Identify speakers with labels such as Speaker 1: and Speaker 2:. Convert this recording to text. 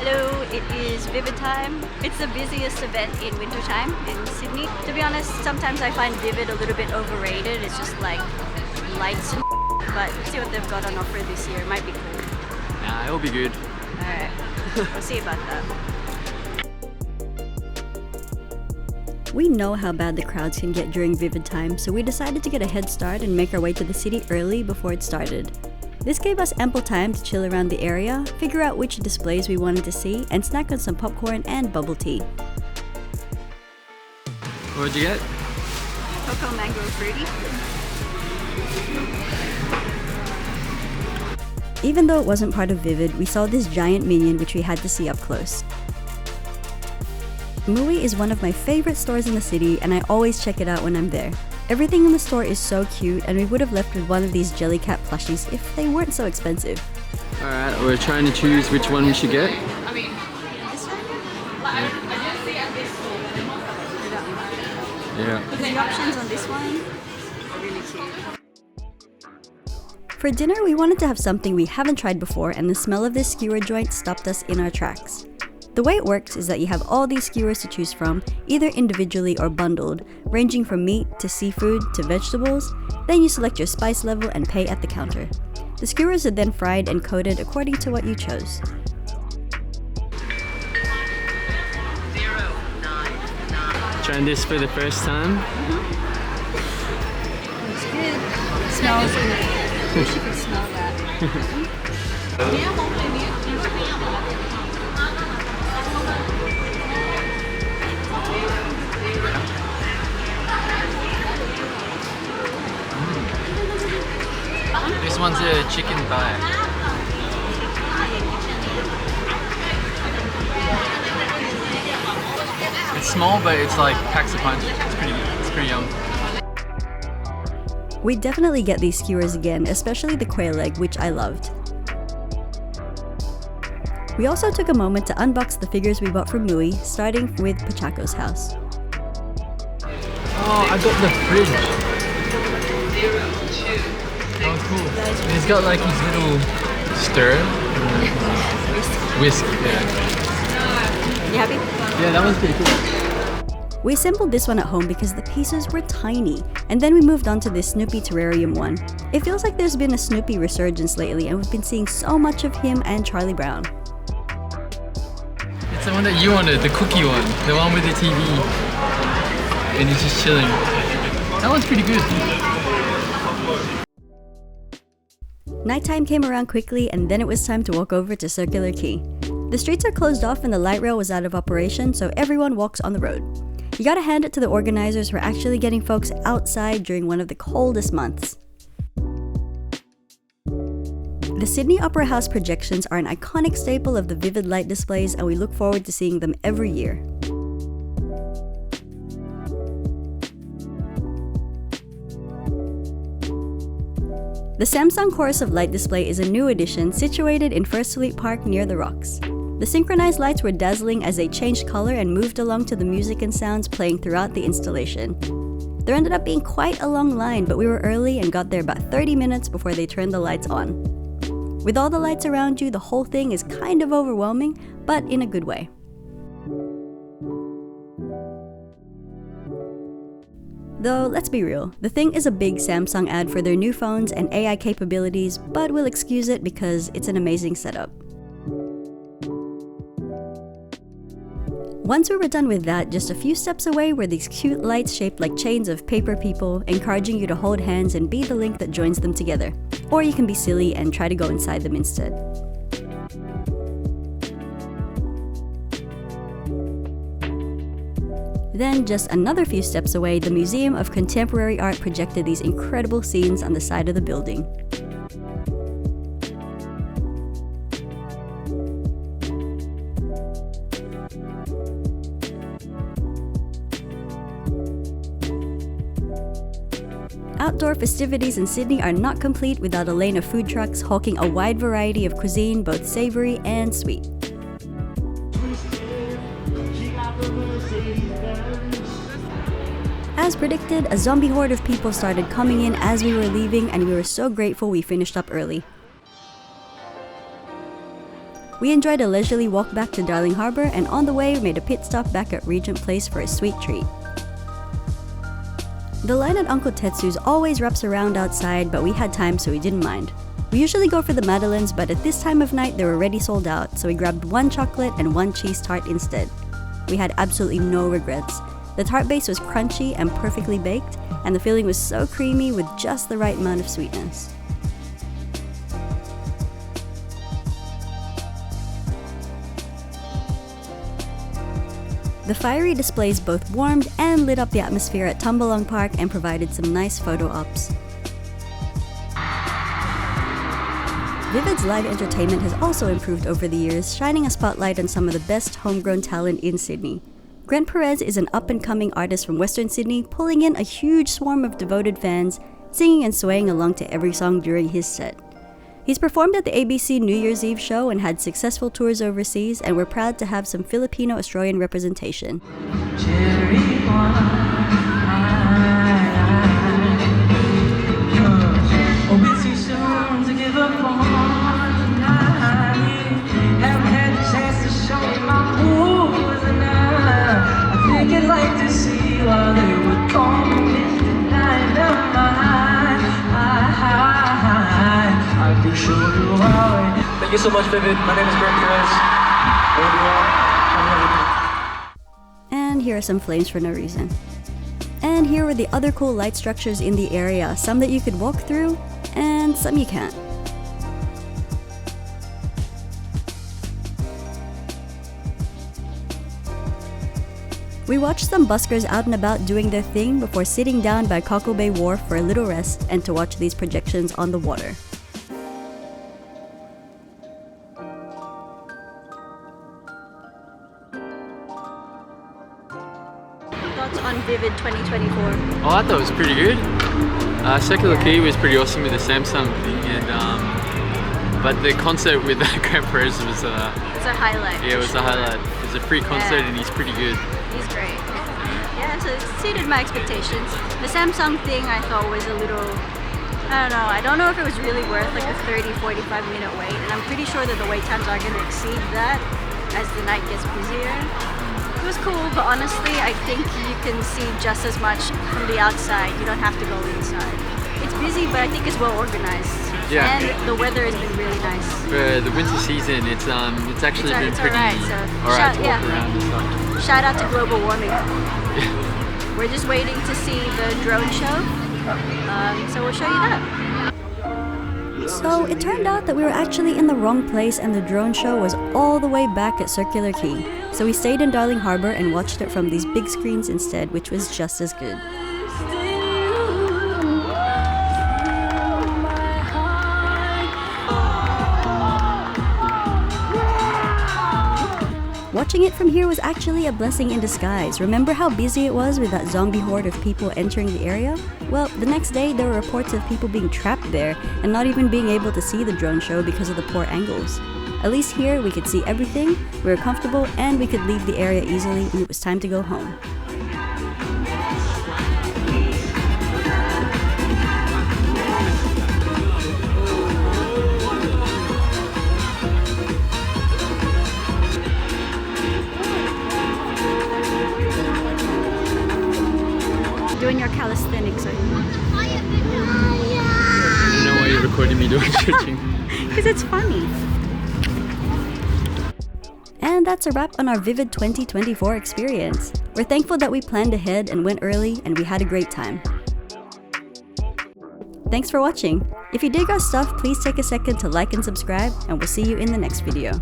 Speaker 1: Hello, it is Vivid Time. It's the busiest event in wintertime in Sydney. To be honest, sometimes I find Vivid a little bit overrated. It's just like lights and but let's see what they've got on offer this year. It might be cool.
Speaker 2: Nah, it'll be good.
Speaker 1: Alright, we'll see about that. We know how bad the crowds can get during Vivid Time, so we decided to get a head start and make our way to the city early before it started. This gave us ample time to chill around the area, figure out which displays we wanted to see, and snack on some popcorn and bubble tea.
Speaker 2: What'd you get?
Speaker 1: Cocoa Mango Fruity. Even though it wasn't part of Vivid, we saw this giant minion which we had to see up close. Mooii is one of my favorite stores in the city and I always check it out when I'm there. Everything in the store is so cute and we would have left with one of these Jellycat plushies if they weren't so expensive.
Speaker 2: Alright, we're trying to choose which one we should get.
Speaker 1: This one?
Speaker 2: Yeah.
Speaker 1: Because the options on this one are really cute. For dinner, we wanted to have something we haven't tried before and the smell of this skewer joint stopped us in our tracks. The way it works is that you have all these skewers to choose from, either individually or bundled, ranging from meat to seafood to vegetables. Then you select your spice level and pay at the counter. The skewers are then fried and coated according to what you chose.
Speaker 2: Trying this for the first time.
Speaker 1: It's good. It smells good. I wish you could smell that.
Speaker 2: This one's a chicken thigh. It's small, but it's like packs a punch. It's pretty yum.
Speaker 1: We definitely get these skewers again, especially the quail leg, which I loved. We also took a moment to unbox the figures we bought from Mooii, starting with Pochacco's house.
Speaker 2: Oh, I got the fridge. Oh, cool. And he's got like his little stir. Whisk. Yeah.
Speaker 1: You happy?
Speaker 2: Yeah, that one's pretty cool.
Speaker 1: We assembled this one at home because the pieces were tiny, and then we moved on to this Snoopy terrarium one. It feels like there's been a Snoopy resurgence lately and we've been seeing so much of him and Charlie Brown.
Speaker 2: It's the one that you wanted, the cookie one. The one with the TV. And he's just chilling. That one's pretty good.
Speaker 1: Nighttime came around quickly and then it was time to walk over to Circular Quay. The streets are closed off and the light rail was out of operation, so everyone walks on the road. You gotta hand it to the organizers for actually getting folks outside during one of the coldest months. The Sydney Opera House projections are an iconic staple of the vivid light displays and we look forward to seeing them every year. The Samsung Chorus of Light display is a new addition situated in First Fleet Park near the Rocks. The synchronized lights were dazzling as they changed color and moved along to the music and sounds playing throughout the installation. There ended up being quite a long line, but we were early and got there about 30 minutes before they turned the lights on. With all the lights around you, the whole thing is kind of overwhelming, but in a good way. Though, let's be real, the thing is a big Samsung ad for their new phones and AI capabilities, but we'll excuse it because it's an amazing setup. Once we were done with that, just a few steps away were these cute lights shaped like chains of paper people, encouraging you to hold hands and be the link that joins them together. Or you can be silly and try to go inside them instead. Then, just another few steps away, the Museum of Contemporary Art projected these incredible scenes on the side of the building. Outdoor festivities in Sydney are not complete without a lane of food trucks hawking a wide variety of cuisine, both savoury and sweet. As predicted, a zombie horde of people started coming in as we were leaving, and we were so grateful we finished up early. We enjoyed a leisurely walk back to Darling Harbour, and on the way, made a pit stop back at Regent Place for a sweet treat. The line at Uncle Tetsu's always wraps around outside, but we had time so we didn't mind. We usually go for the Madeleines, but at this time of night they were already sold out, so we grabbed 1 chocolate and 1 cheese tart instead. We had absolutely no regrets. The tart base was crunchy and perfectly baked, and the filling was so creamy with just the right amount of sweetness. The fiery displays both warmed and lit up the atmosphere at Tumbalong Park and provided some nice photo ops. Vivid's live entertainment has also improved over the years, shining a spotlight on some of the best homegrown talent in Sydney. Grentperez is an up-and-coming artist from Western Sydney, pulling in a huge swarm of devoted fans, singing and swaying along to every song during his set. He's performed at the ABC New Year's Eve show and had successful tours overseas, and we're proud to have some Filipino-Australian representation.
Speaker 3: Thank you so much, Vivid. My name is grentperez.
Speaker 1: And here are some flames for no reason. And here were the other cool light structures in the area, some that you could walk through, and some you can't. We watched some buskers out and about doing their thing before sitting down by Cockle Bay Wharf for a little rest and to watch these projections on the water. Thoughts on Vivid 2024?
Speaker 2: Oh, I thought it was pretty good. Circular Quay was pretty awesome with the Samsung thing, and but the concert with grentperez was
Speaker 1: it's a highlight.
Speaker 2: yeah, it was a highlight. It was a free concert, and he's pretty good.
Speaker 1: He's great. Yeah, so it exceeded my expectations. The Samsung thing I thought was a little, I don't know if it was really worth like a 30-45 minute wait, and I'm pretty sure that the wait times are going to exceed that as the night gets busier. It was cool, but honestly I think you can see just as much from the outside. You don't have to go inside. It's busy, but I think it's well organized.
Speaker 2: Yeah.
Speaker 1: And the weather has been really nice.
Speaker 2: For the winter season, it's actually been pretty
Speaker 1: alright, so
Speaker 2: alright to walk around and stuff.
Speaker 1: Shout out to global warming. We're just waiting to see the drone show, so we'll show you that. So it turned out that we were actually in the wrong place and the drone show was all the way back at Circular Quay. So we stayed in Darling Harbour and watched it from these big screens instead, which was just as good. Watching it from here was actually a blessing in disguise. Remember how busy it was with that zombie horde of people entering the area? Well, the next day there were reports of people being trapped there and not even being able to see the drone show because of the poor angles. At least here we could see everything, we were comfortable, and we could leave the area easily, and it was time to go home. Doing your calisthenics, are you?
Speaker 2: I don't know why you're recording me doing stretching.
Speaker 1: Because it's funny. And that's a wrap on our Vivid 2024 experience. We're thankful that we planned ahead and went early, and we had a great time. Thanks for watching. If you dig our stuff, please take a second to like and subscribe, and we'll see you in the next video.